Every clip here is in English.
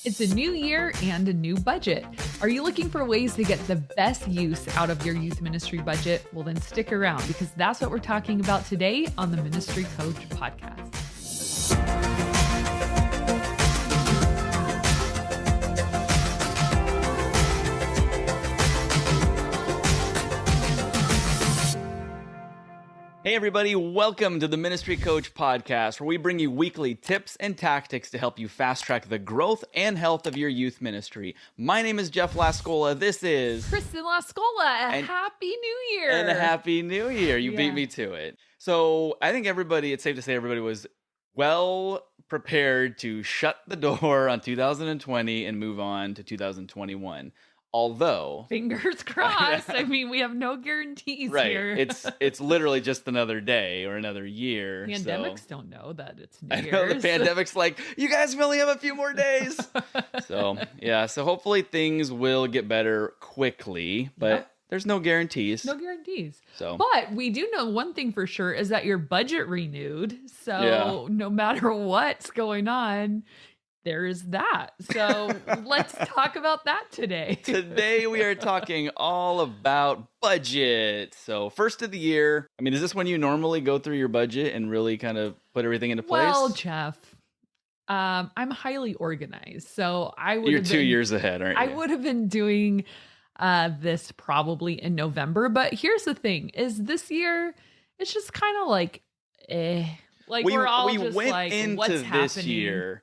It's a new year and a new budget. Are you looking for ways to get the best use out of your youth ministry budget? Well, then stick around because that's what we're talking about today on the Ministry Coach Podcast. Hey everybody, welcome to the Ministry Coach Podcast, where we bring you weekly tips and tactics to help you fast-track the growth and health of your youth ministry. My name is Jeff Lascola. This is Kristen Lascola. Happy New Year. And a Happy New Year. You beat me to it. So I think it's safe to say everybody was well prepared to shut the door on 2020 and move on to 2021. Although, fingers crossed. I mean, we have no guarantees here. It's literally just another day or another year. Pandemics don't know that it's New Year's. I know the pandemic's like, you guys only have a few more days. So hopefully things will get better quickly, but there's no guarantees. No guarantees. But we do know one thing for sure is that your budget renewed. So no matter what's going on, there's that. So let's talk about that today. Today we are talking all about budget. So first of the year, I mean, is this when you normally go through your budget and really kind of put everything into place? Well, Jeff, I'm highly organized. So You're 2 years ahead, aren't you? I would have been doing this probably in November. But here's the thing is this year, it's just kind of like, Like we're all just went like, into what's this happening? year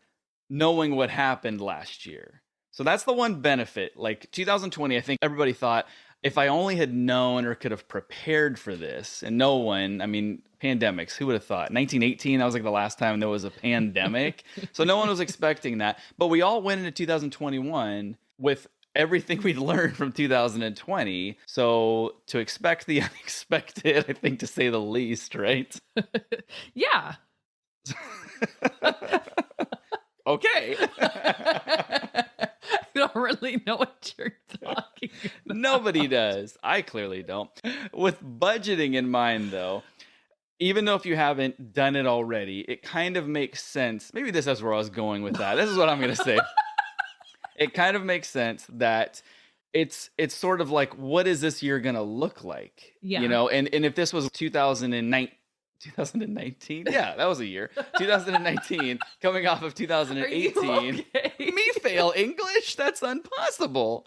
knowing what happened last year. So that's the one benefit. Like 2020, I think everybody thought, if I only had known or could have prepared for this, and no one, I mean, pandemics, who would have thought? 1918, that was like the last time there was a pandemic. So no one was expecting that. But we all went into 2021 with everything we'd learned from 2020. So to expect the unexpected, I think, to say the least, right? Yeah. Okay. I don't really know what you're talking about. Nobody does. I clearly don't. With budgeting in mind, though, even though if you haven't done it already, it kind of makes sense. Maybe this is where I was going with that. This is what I'm going to say. It kind of makes sense that it's sort of like, what is this year going to look like? Yeah. You know, and if this was 2019, yeah, that was a year. 2019, coming off of 2018. Okay? Me fail English? That's impossible.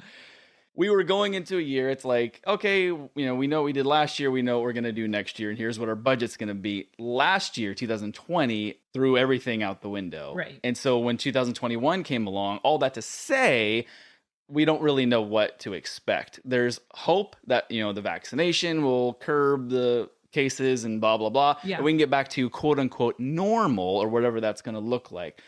We were going into a year, it's like, okay, you know, we know what we did last year, we know what we're going to do next year, and here's what our budget's going to be. Last year, 2020, threw everything out the window. Right. And so when 2021 came along, all that to say, we don't really know what to expect. There's hope that, you know, the vaccination will curb the cases and blah, blah, blah. Yeah. And we can get back to quote unquote normal or whatever that's going to look like.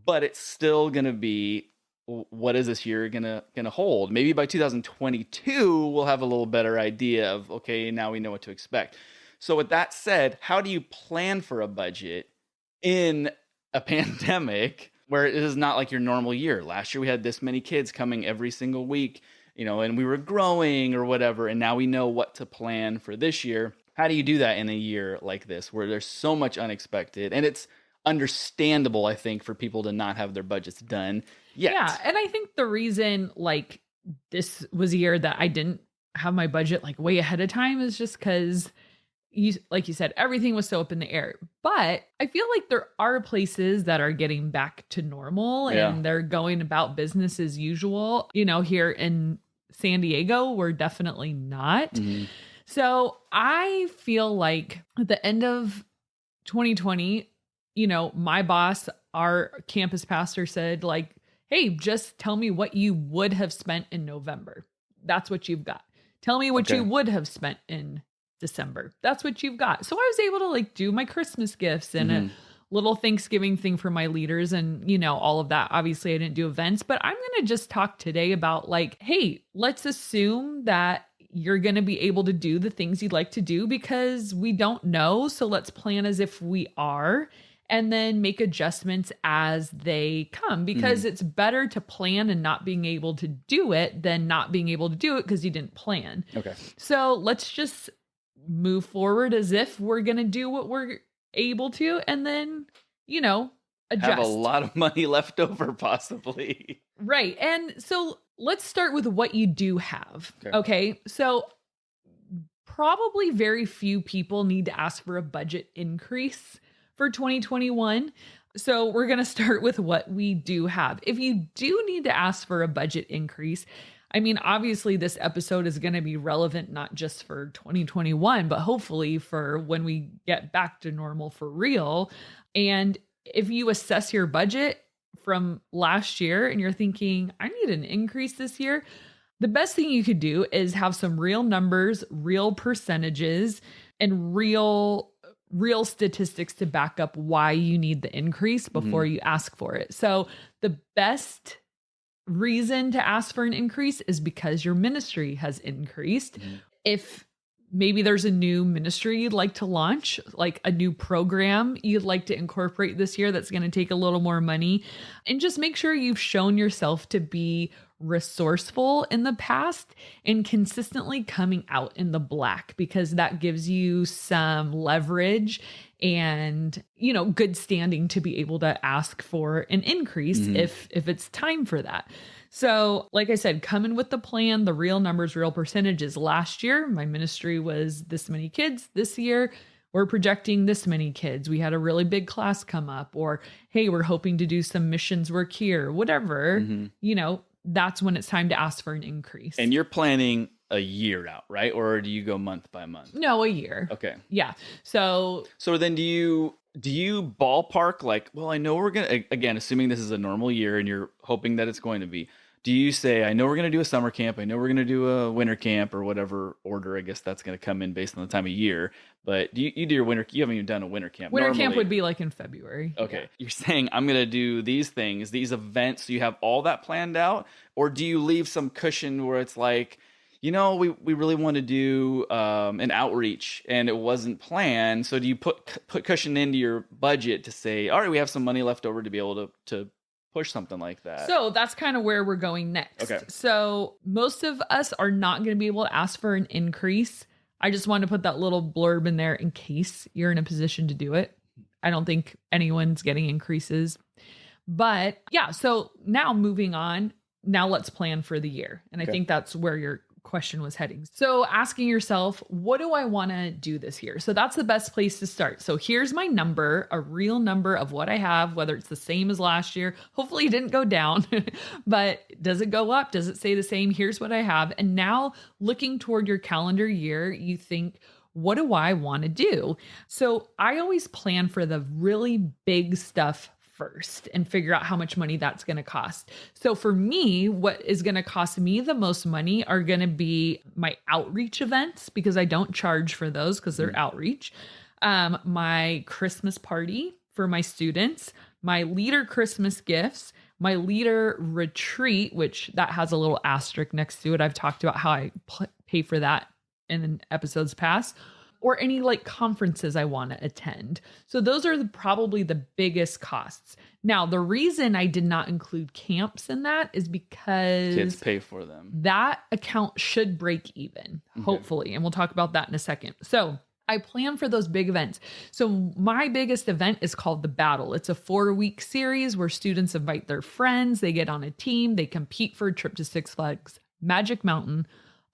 But it's still going to be, what is this year going to hold? Maybe by 2022, we'll have a little better idea of, okay, now we know what to expect. So with that said, how do you plan for a budget in a pandemic where it is not like your normal year? Last year, we had this many kids coming every single week, you know, and we were growing or whatever. And now we know what to plan for this year. How do you do that in a year like this where there's so much unexpected? And it's understandable, I think, for people to not have their budgets done yet. Yeah. And I think the reason like this was a year that I didn't have my budget like way ahead of time is just because like you said, everything was so up in the air. But I feel like there are places that are getting back to normal and they're going about business as usual. You know, here in San Diego, we're definitely not. Mm-hmm. So I feel like at the end of 2020, you know, my boss, our campus pastor said like, hey, just tell me what you would have spent in November. That's what you've got. Tell me what you would have spent in December. That's what you've got. So I was able to like do my Christmas gifts and a little Thanksgiving thing for my leaders and, you know, all of that. Obviously I didn't do events, but I'm going to just talk today about like, hey, let's assume that you're going to be able to do the things you'd like to do because we don't know. So let's plan as if we are and then make adjustments as they come because it's better to plan and not being able to do it than not being able to do it because you didn't plan. Okay. So let's just move forward as if we're going to do what we're able to. And then, you know, adjust. Have a lot of money left over, possibly. Right. And so let's start with what you do have. Okay. So probably very few people need to ask for a budget increase for 2021. So we're going to start with what we do have. If you do need to ask for a budget increase, I mean, obviously this episode is going to be relevant not just for 2021, but hopefully for when we get back to normal for real. And if you assess your budget from last year and you're thinking, I need an increase this year, the best thing you could do is have some real numbers, real percentages, and real statistics to back up why you need the increase before you ask for it. So the best reason to ask for an increase is because your ministry has increased. If maybe there's a new ministry you'd like to launch, like a new program you'd like to incorporate this year that's going to take a little more money, and just make sure you've shown yourself to be resourceful in the past and consistently coming out in the black, because that gives you some leverage and, you know, good standing to be able to ask for an increase if it's time for that. So like I said, come in with the plan, the real numbers, real percentages. Last year, my ministry was this many kids. This year, we're projecting this many kids. We had a really big class come up, or, hey, we're hoping to do some missions work here, whatever, you know, that's when it's time to ask for an increase. And you're planning a year out, right? Or do you go month by month? No, a year. Okay. Yeah. So then do you ballpark, like, well, I know we're going to, again, assuming this is a normal year and you're hoping that it's going to be, do you say, I know we're going to do a summer camp, I know we're going to do a winter camp, or whatever order, I guess that's going to come in based on the time of year, but you do your winter, you haven't even done a winter camp. Winter camp would be like in February. Okay. Yeah. You're saying, I'm going to do these things, these events, so you have all that planned out? Or do you leave some cushion where it's like, you know, we really want to do an outreach and it wasn't planned, so do you put cushion into your budget to say, all right, we have some money left over to be able to push something like that? So that's kind of where we're going next. Okay. So most of us are not going to be able to ask for an increase. I just wanted to put that little blurb in there in case you're in a position to do it. I don't think anyone's getting increases. But yeah, so now moving on, now let's plan for the year. And I think that's where your question was heading. So asking yourself, what do I want to do this year? So that's the best place to start. So here's my number, a real number of what I have, whether it's the same as last year. Hopefully it didn't go down, but does it go up? Does it stay the same? Here's what I have. And now looking toward your calendar year, you think, what do I want to do? So I always plan for the really big stuff first and figure out how much money that's going to cost. So for me, what is going to cost me the most money are going to be my outreach events, because I don't charge for those because they're outreach. My Christmas party for my students, my leader Christmas gifts, my leader retreat, which that has a little asterisk next to it. I've talked about how I pay for that in episodes past, or any like conferences I want to attend. So those are probably the biggest costs. Now, the reason I did not include camps in that is because kids pay for them. That account should break even, hopefully. And we'll talk about that in a second. So I plan for those big events. So my biggest event is called The Battle. It's a 4-week series where students invite their friends, they get on a team, they compete for a trip to Six Flags Magic Mountain,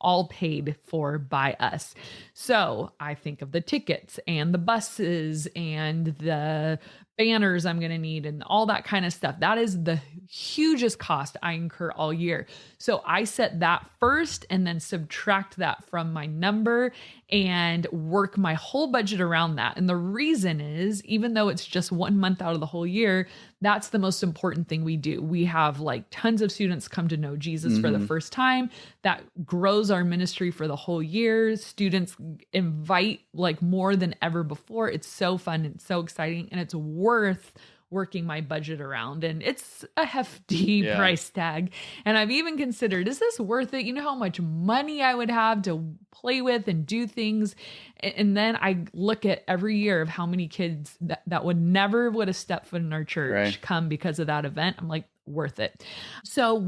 all paid for by us. So I think of the tickets and the buses and the banners I'm going to need and all that kind of stuff. That is the hugest cost I incur all year. So I set that first and then subtract that from my number and work my whole budget around that. And the reason is, even though it's just 1 month out of the whole year, that's the most important thing we do. We have like tons of students come to know Jesus for the first time. That grows our ministry for the whole year. Students invite like more than ever before. It's so fun and so exciting, and it's worth working my budget around. And it's a hefty price tag. And I've even considered, is this worth it? You know how much money I would have to play with and do things. And then I look at every year of how many kids that would have stepped foot in our church come because of that event. I'm like, worth it. So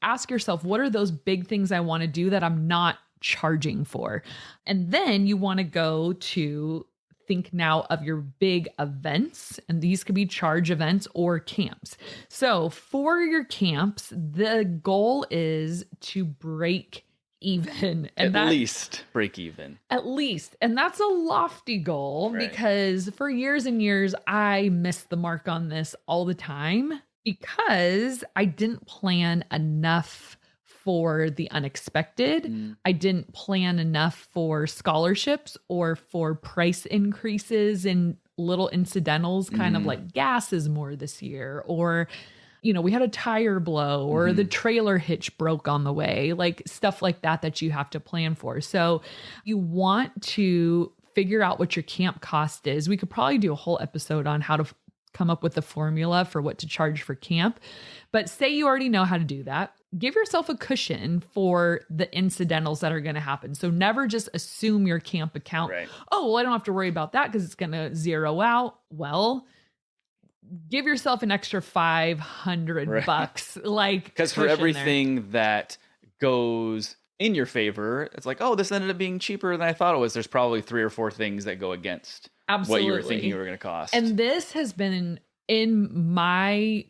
ask yourself, what are those big things I want to do that I'm not charging for? And then you want to go to think now of your big events, and these could be charge events or camps. So for your camps, the goal is to break even. And at least break even. At least. And that's a lofty goal, Right. because for years and years, I missed the mark on this all the time because I didn't plan enough for the unexpected. I didn't plan enough for scholarships or for price increases in little incidentals, kind of like gas is more this year, or we had a tire blow, or the trailer hitch broke on the way, like stuff like that you have to plan for. So you want to figure out what your camp cost is. We could probably do a whole episode on how to come up with the formula for what to charge for camp. But say you already know how to do that. Give yourself a cushion for the incidentals that are going to happen. So never just assume your camp account. Right. Oh, well, I don't have to worry about that because it's going to zero out. Well, give yourself an extra $500, like, because for everything that goes in your favor, it's like, oh, this ended up being cheaper than I thought it was. There's probably 3 or 4 things that go against what you were thinking you were going to cost. And this has been in my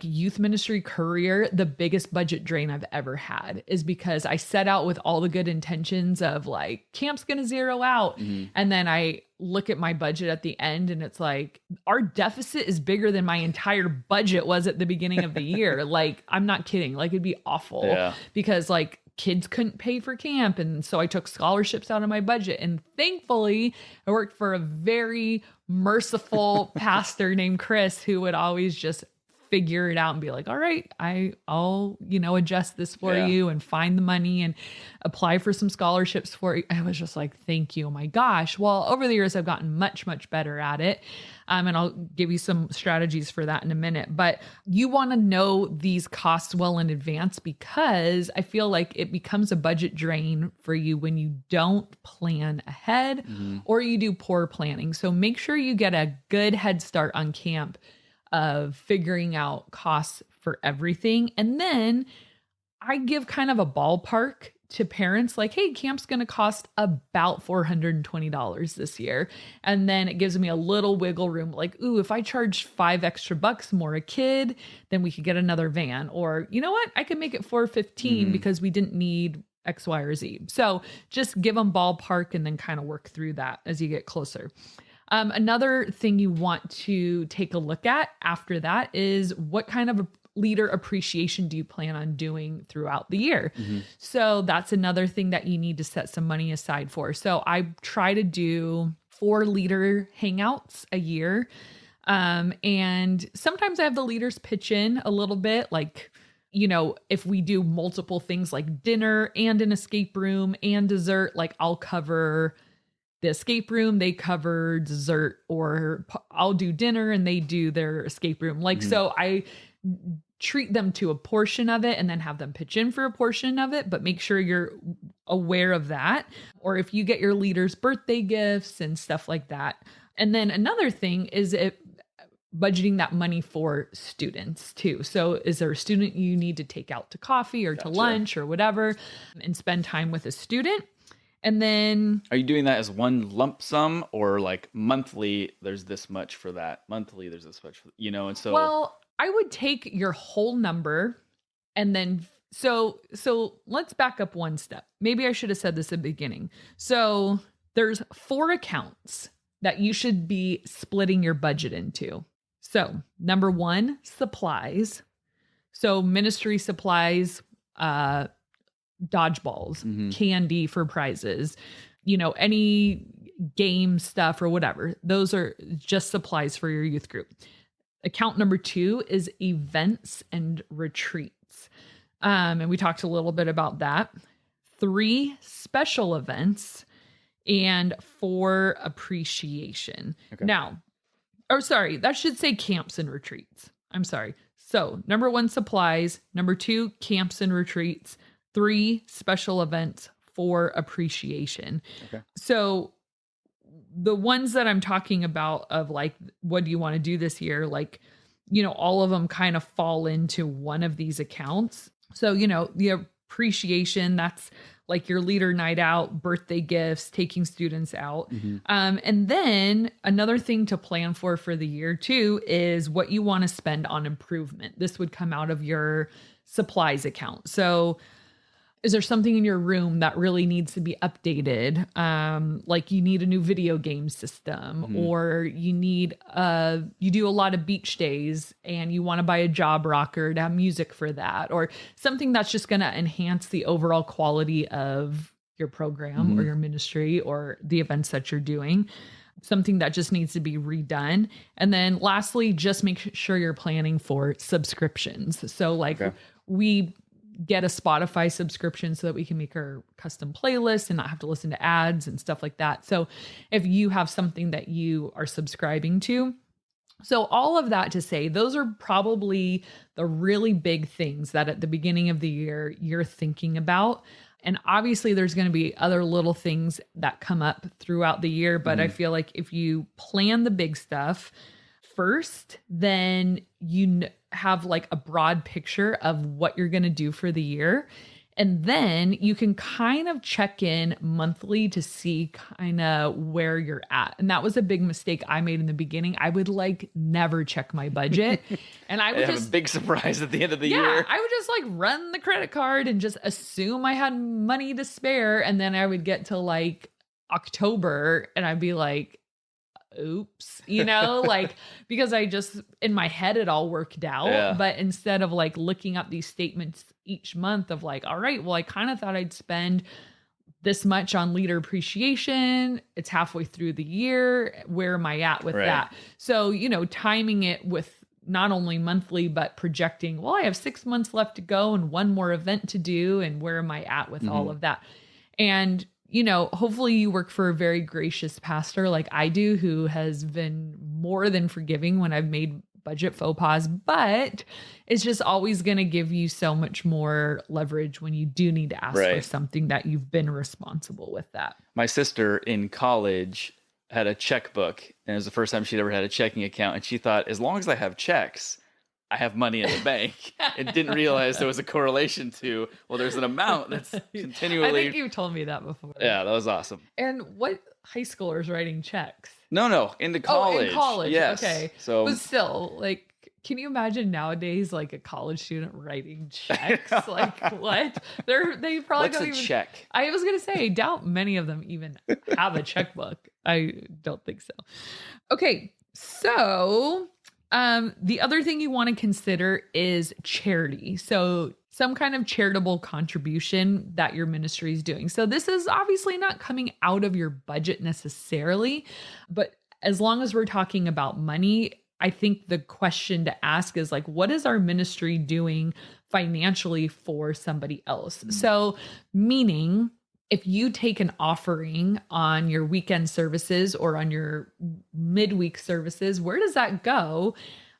youth ministry career, the biggest budget drain I've ever had is because I set out with all the good intentions of camp's going to zero out. And then I look at my budget at the end and it's like, our deficit is bigger than my entire budget was at the beginning of the year. I'm not kidding. It'd be awful because kids couldn't pay for camp. And so I took scholarships out of my budget. And thankfully I worked for a very merciful pastor named Chris, who would always just figure it out and be like, all right, I'll adjust this for you and find the money and apply for some scholarships for you. I was just like, thank you. Oh my gosh. Well, over the years, I've gotten much, much better at it. And I'll give you some strategies for that in a minute. But you want to know these costs well in advance, because I feel like it becomes a budget drain for you when you don't plan ahead or you do poor planning. So make sure you get a good head start on camp of figuring out costs for everything. And then I give kind of a ballpark to parents, hey, camp's going to cost about $420 this year. And then it gives me a little wiggle room, ooh, if I charge $5 extra more a kid, then we could get another van. Or you know what? I could make it $415 because we didn't need X, Y, or Z. So just give them ballpark and then kind of work through that as you get closer. Another thing you want to take a look at after that is what kind of leader appreciation do you plan on doing throughout the year? So that's another thing that you need to set some money aside for. So I try to do 4 leader hangouts a year. And sometimes I have the leaders pitch in a little bit, if we do multiple things like dinner and an escape room and dessert, I'll cover the escape room, they cover dessert, or I'll do dinner and they do their escape room. So I treat them to a portion of it and then have them pitch in for a portion of it, but make sure you're aware of that. Or if you get your leaders birthday gifts and stuff like that. And then another thing is budgeting that money for students too. So is there a student you need to take out to coffee or to lunch or whatever and spend time with a student? And then are you doing that as one lump sum, or monthly, there's this much for that, monthly, there's this much for, and so. Well, I would take your whole number and then, so let's back up one step. Maybe I should have said this at the beginning. So there's 4 accounts that you should be splitting your budget into. So number 1, supplies. So ministry supplies, dodgeballs, candy for prizes, any game stuff or whatever. Those are just supplies for your youth group. Account number 2 is events and retreats. And we talked a little bit about that. 3 special events and 4 appreciation. Okay. Now, that should say camps and retreats. I'm sorry. So number 1, supplies. Number 2, camps and retreats. 3 special events, 4 appreciation. Okay. So the ones that I'm talking about of what do you want to do this year? All of them kind of fall into one of these accounts. So, the appreciation, that's like your leader night out, birthday gifts, taking students out. And then another thing to plan for the year too is what you want to spend on improvement. This would come out of your supplies account. So is there something in your room that really needs to be updated? Like you need a new video game system, or you need you do a lot of beach days and you want to buy a job rocker to have music for that, or something that's just going to enhance the overall quality of your program or your ministry or the events that you're doing. Something that just needs to be redone. And then lastly, just make sure you're planning for subscriptions. So like we get a Spotify subscription so that we can make our custom playlists and not have to listen to ads and stuff like that. So if you have something that you are subscribing to, so all of that to say, those are probably the really big things that at the beginning of the year you're thinking about. And obviously there's going to be other little things that come up throughout the year. But I feel like if you plan the big stuff first, then you have like a broad picture of what you're going to do for the year. And then you can kind of check in monthly to see kind of where you're at. And that was a big mistake I made in the beginning. I would like never check my budget. And I would have a big surprise at the end of the year. I would just like run the credit card and just assume I had money to spare. And then I would get to like October and I'd be like, oops, like, because I just, in my head, it all worked out. Yeah. But instead of like looking up these statements each month of like, all right, well, I kind of thought I'd spend this much on leader appreciation. It's halfway through the year. Where am I at with that? So, timing it with not only monthly, but projecting, well, I have 6 months left to go and one more event to do. And where am I at with all of that? And hopefully you work for a very gracious pastor like I do, who has been more than forgiving when I've made budget faux pas, but it's just always going to give you so much more leverage when you do need to ask for something that you've been responsible with that. My sister in college had a checkbook, and it was the first time she'd ever had a checking account. And she thought, as long as I have checks, I have money in the bank, and didn't realize there was a correlation to, well, there's an amount that's continually. I think you've told me that before. Yeah, that was awesome. And what high schoolers writing checks? No, into college. Oh, in college. Yes. Okay. So, but still, like, can you imagine nowadays, like a college student writing checks? Like what? They probably what's don't a even. check? I was gonna say, I doubt many of them even have a checkbook. I don't think so. Okay, so. The other thing you want to consider is charity. So some kind of charitable contribution that your ministry is doing. So this is obviously not coming out of your budget necessarily, but as long as we're talking about money, I think the question to ask is like, what is our ministry doing financially for somebody else? So meaning, if you take an offering on your weekend services or on your midweek services, where does that go?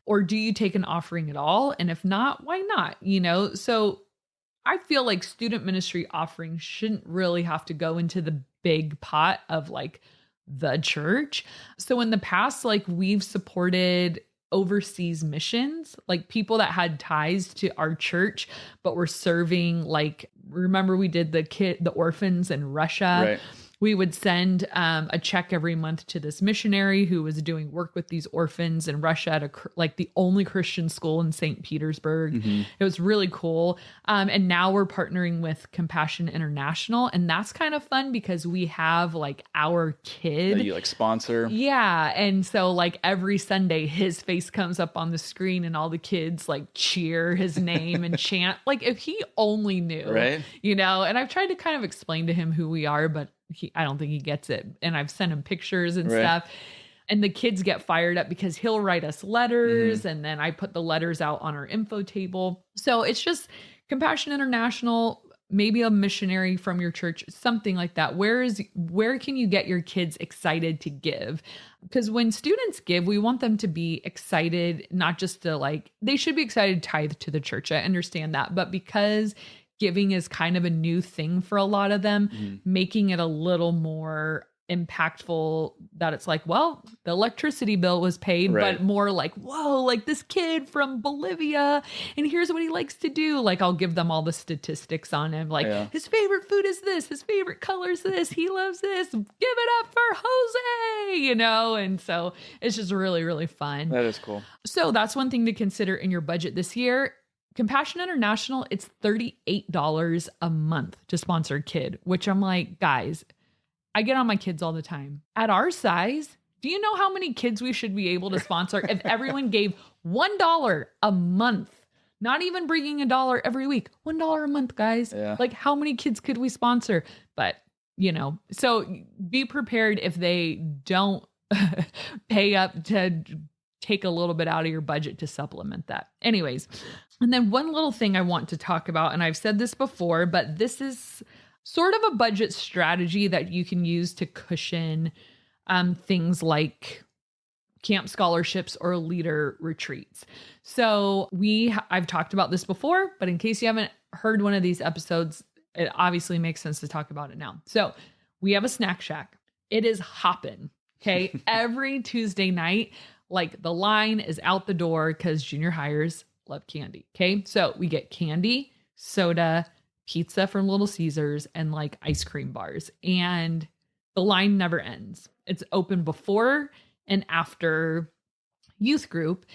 Or do you take an offering at all? And if not, why not? So I feel like student ministry offerings shouldn't really have to go into the big pot of like the church. So in the past, like we've supported overseas missions, like people that had ties to our church, but were serving, like, remember we did the orphans in Russia. Right. We would send a check every month to this missionary who was doing work with these orphans in Russia at like the only Christian school in St. Petersburg. It was really cool. And now we're partnering with Compassion International. And that's kind of fun because we have like our kid. That you like sponsor. Yeah. And so like every Sunday, his face comes up on the screen and all the kids like cheer his name and chant. Like if he only knew, right? And I've tried to kind of explain to him who we are, but I don't think he gets it. And I've sent him pictures and stuff. And the kids get fired up because he'll write us letters. And then I put the letters out on our info table. So it's just Compassion International, maybe a missionary from your church, something like that. Where can you get your kids excited to give? Because when students give, we want them to be excited, not just to like, they should be excited to tithe to the church. I understand that. But because giving is kind of a new thing for a lot of them, making it a little more impactful that it's like, well, the electricity bill was paid, Right. but more like, whoa, like this kid from Bolivia, and here's what he likes to do. Like, I'll give them all the statistics on him. Like, Yeah. his favorite food is this, his favorite color is this, he loves this. Give it up for Jose, you know? And so it's just really, really fun. That is cool. So that's one thing to consider in your budget this year. Compassion International, it's $38 a month to sponsor a kid, which I'm like, guys, I get on my kids all the time. At our size, do you know how many kids we should be able to sponsor if everyone gave $1 a month? Not even bringing $1 every week. $1 a month, guys. Yeah. Like, how many kids could we sponsor? But, you know, so be prepared if they don't pay up to take a little bit out of your budget to supplement that. Anyways, and then one little thing I want to talk about, and I've said this before, but this is sort of a budget strategy that you can use to cushion things like camp scholarships or leader retreats. So I've talked about this before, but in case you haven't heard one of these episodes, it obviously makes sense to talk about it now. So we have a snack shack. It is hopping. Okay. Every Tuesday night, like the line is out the door because junior hires love candy. Okay. So we get candy, soda, pizza from Little Caesars, and like ice cream bars. And the line never ends. It's open before and after youth group.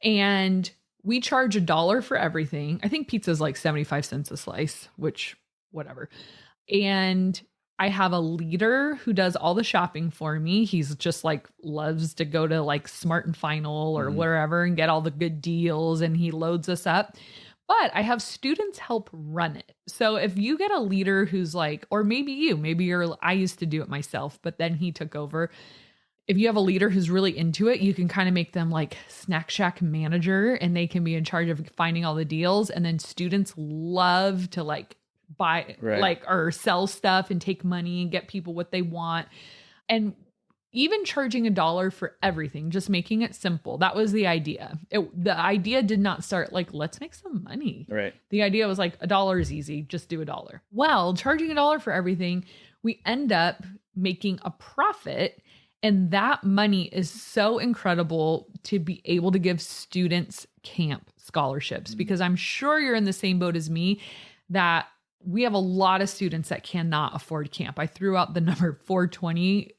And we charge $1 for everything. I think pizza is like 75 cents a slice, which whatever. And I have a leader who does all the shopping for me. He's just like loves to go to like Smart and Final or wherever and get all the good deals, and he loads us up. But I have students help run it. So if you get a leader who's like, or maybe I used to do it myself, but then he took over. If you have a leader who's really into it, you can kind of make them like Snack Shack manager, and they can be in charge of finding all the deals. And then students love to like buy like or sell stuff and take money and get people what they want. And even charging $1 for everything, just making it simple. That was the idea. The idea did not start like, let's make some money. Right. The idea was like, $1 is easy. Just do $1. Well, charging $1 for everything, we end up making a profit. And that money is so incredible to be able to give students camp scholarships, because I'm sure you're in the same boat as me that we have a lot of students that cannot afford camp. I threw out the number 420,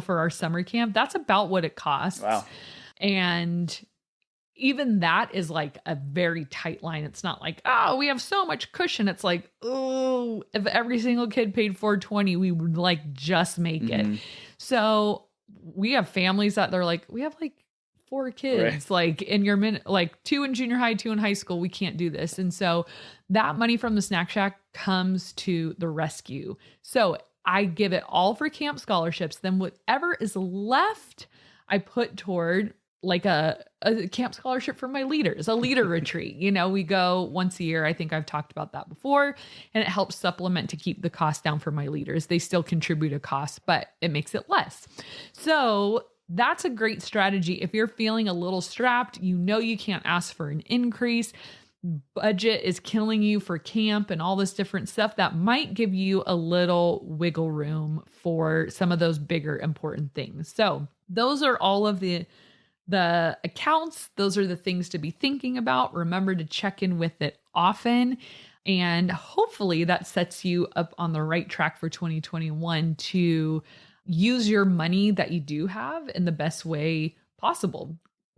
for our summer camp. That's about what it costs. Wow. And even that is like a very tight line. It's not like, oh, we have so much cushion. It's like, oh, if every single kid paid 420, we would like just make it. So we have families that they're like, we have like 4 kids, like in your like 2 in junior high, 2 in high school. We can't do this. And so that money from the Snack Shack comes to the rescue. So I give it all for camp scholarships. Then whatever is left, I put toward like a camp scholarship for my leaders, a leader retreat. We go once a year. I think I've talked about that before, and it helps supplement to keep the cost down for my leaders. They still contribute a cost, but it makes it less. So that's a great strategy. If you're feeling a little strapped, you can't ask for an increase. Budget is killing you for camp and all this different stuff. That might give you a little wiggle room for some of those bigger important things. So those are all of the accounts. Those are the things to be thinking about. Remember to check in with it often. And hopefully that sets you up on the right track for 2021 to use your money that you do have in the best way possible.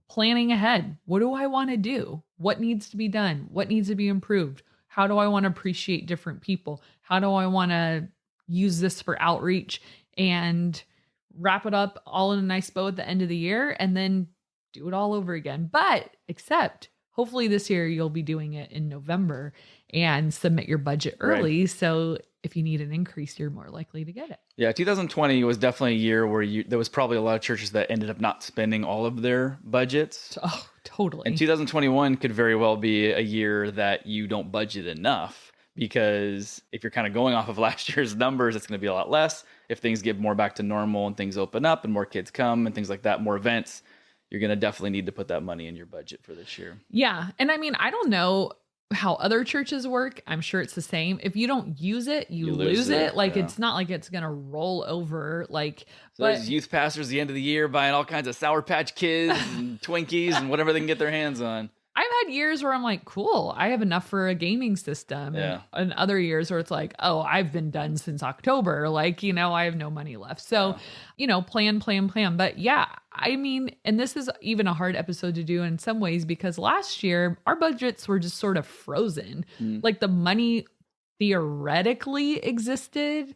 Planning ahead. What do I want to do? What needs to be done? What needs to be improved? How do I want to appreciate different people? How do I want to use this for outreach and wrap it up all in a nice bow at the end of the year and then do it all over again? But except hopefully this year you'll be doing it in November and submit your budget early. Right. So if you need an increase, you're more likely to get it. Yeah, 2020 was definitely a year where there was probably a lot of churches that ended up not spending all of their budgets. Oh, totally. And 2021 could very well be a year that you don't budget enough, because if you're kind of going off of last year's numbers, it's going to be a lot less. If things get more back to normal and things open up and more kids come and things like that, more events, you're going to definitely need to put that money in your budget for this year. Yeah. And I mean, I don't know how other churches work, I'm sure it's the same. If you don't use it, you lose it. Like, yeah. it's not like it's going to roll over. Like, so there's youth pastors at the end of the year buying all kinds of Sour Patch Kids and Twinkies and whatever they can get their hands on. I've had years where I'm like, cool, I have enough for a gaming system. Yeah. And other years where it's like, oh, I've been done since October. Like, I have no money left. So, plan. But yeah, I mean, and this is even a hard episode to do in some ways because last year our budgets were just sort of frozen. Like the money theoretically existed,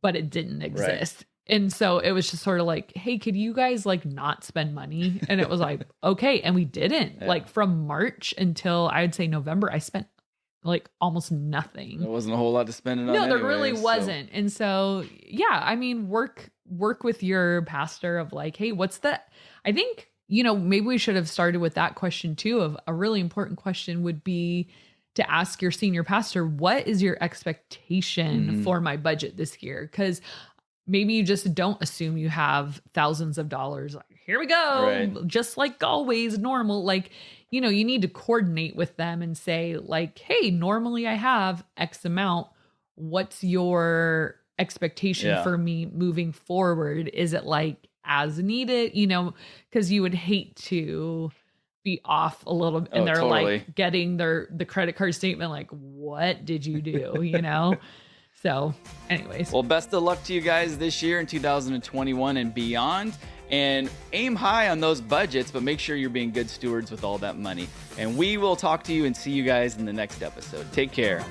but it didn't exist. Right. And so it was just sort of like, hey, could you guys like not spend money? And it was like, okay. And we didn't. Like from March until I'd say November, I spent like almost nothing. There wasn't a whole lot to spend it on. No, there really wasn't. And so, yeah, I mean, work with your pastor of like, hey, what's that? I think, maybe we should have started with that question too. Of a really important question would be to ask your senior pastor, what is your expectation for my budget this year? Because maybe you just don't assume you have thousands of dollars. Like, here we go. Right. Just like always normal. Like, you need to coordinate with them and say like, hey, normally I have X amount. What's your expectation for me moving forward? Is it like as needed? Because you would hate to be off a little bit and they're totally. Like getting the credit card statement. Like, what did you do? So anyways. Well, best of luck to you guys this year in 2021 and beyond. And aim high on those budgets, but make sure you're being good stewards with all that money. And we will talk to you and see you guys in the next episode. Take care.